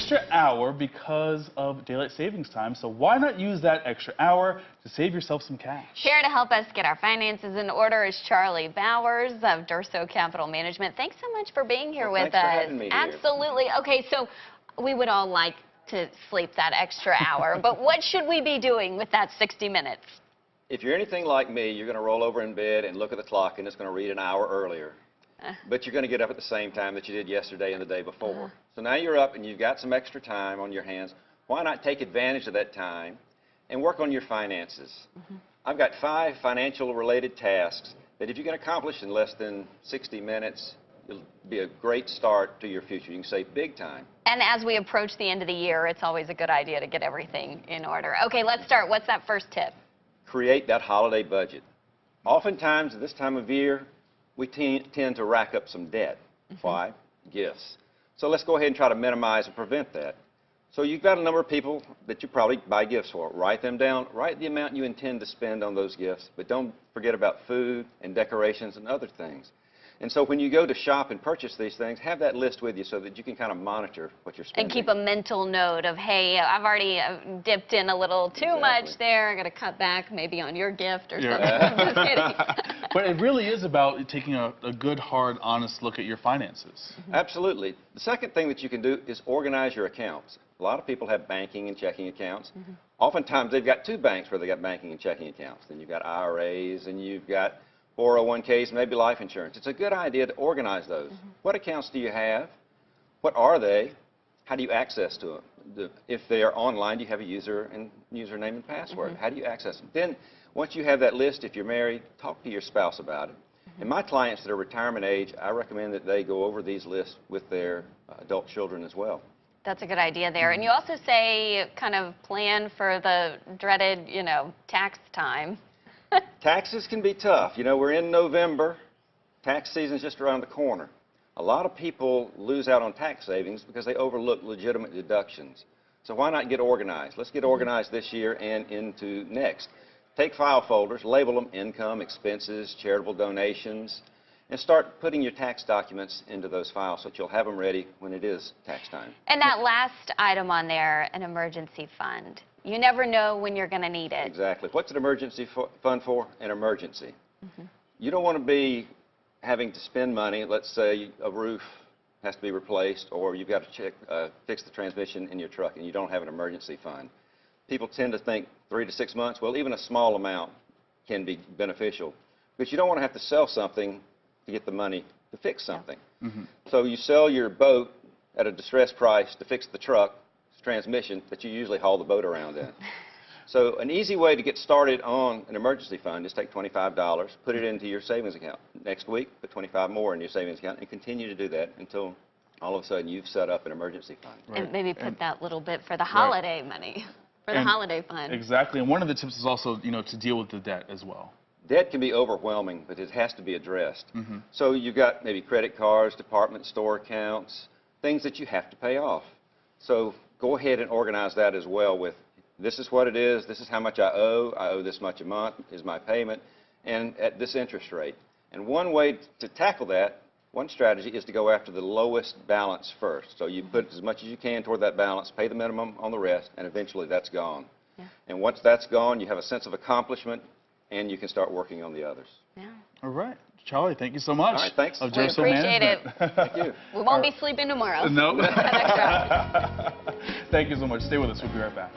extra hour because of daylight savings time, so why not use that extra hour to save yourself some cash? Here to help us get our finances in order is Charlie Bowers of Durso Capital Management. Thanks so much for being here with thanks us. for having me here. Absolutely. Okay, so we would all like to sleep that extra hour, but what should we be doing with that 60 minutes? If you're anything like me, you're going to roll over in bed and look at the clock, and it's going to read an hour earlier. But you're going to get up at the same time that you did yesterday and the day before. So now you're up and you've got some extra time on your hands. Why not take advantage of that time and work on your finances? I've got 5 financial-related tasks that if you can accomplish in less than 60 minutes, it'll be a great start to your future. You can save big time. And as we approach the end of the year, it's always a good idea to get everything in order. Okay, let's start. What's that first tip? Create that holiday budget. Oftentimes, at this time of year, we tend to rack up some debt. Why? Gifts. So let's go ahead and try to minimize and prevent that. So you've got a number of people that you probably buy gifts for. Write them down. Write the amount you intend to spend on those gifts, but don't forget about food and decorations and other things. And so when you go to shop and purchase these things, have that list with you so that you can kind of monitor what you're spending. And keep a mental note of, hey, I've already dipped in a little too much there. I got to cut back maybe on your gift or something. I'm just kidding. But it really is about taking a good, hard, honest look at your finances. Absolutely. The second thing that you can do is organize your accounts. A lot of people have banking and checking accounts. Oftentimes they've got 2 banks where they've got banking and checking accounts. Then you've got IRAs and you've got 401ks, maybe life insurance. It's a good idea to organize those. What accounts do you have? What are they? How do you access to them? If they are online, do you have a username and password? How do you access them? Then, once you have that list, if you're married, talk to your spouse about it. And my clients that are retirement age, I recommend that they go over these lists with their adult children as well. That's a good idea there. And you also say kind of plan for the dreaded, tax time. Taxes can be tough. You know, we're in November. Tax season's just around the corner. A lot of people lose out on tax savings because they overlook legitimate deductions. So why not get organized? Let's get organized this year and into next. Take file folders, label them income, expenses, charitable donations, and start putting your tax documents into those files so that you'll have them ready when it is tax time. And that last item on there, an emergency fund. You never know when you're going to need it. Exactly. What's an emergency fund for? An emergency. You don't want to be having to spend money. Let's say a roof has to be replaced, or you've got to fix the transmission in your truck and you don't have an emergency fund. People tend to think 3 to 6 months. Well, even a small amount can be beneficial, because you don't want to have to sell something to get the money to fix something. So you sell your boat at a distressed price to fix the truck's transmission that you usually haul the boat around in. So an easy way to get started on an emergency fund is take $25, put it into your savings account. Next week, put $25 more in your savings account and continue to do that until all of a sudden you've set up an emergency fund. And maybe put that little bit for the holiday money, for the holiday fund. Exactly. And one of the tips is also, to deal with the debt as well. Debt can be overwhelming, but it has to be addressed. So you've got maybe credit cards, department store accounts, things that you have to pay off. So go ahead and organize that as well with, this is what it is, this is how much I owe this much a month is my payment, and at this interest rate. And one way to tackle that, one strategy, is to go after the lowest balance first. So you put as much as you can toward that balance, pay the minimum on the rest, and eventually that's gone. And once that's gone, you have a sense of accomplishment, and you can start working on the others. All right. Charlie, thank you so much. All right, thanks. We appreciate it. Thank you. We won't be sleeping tomorrow. No. Thank you so much. Stay with us. We'll be right back.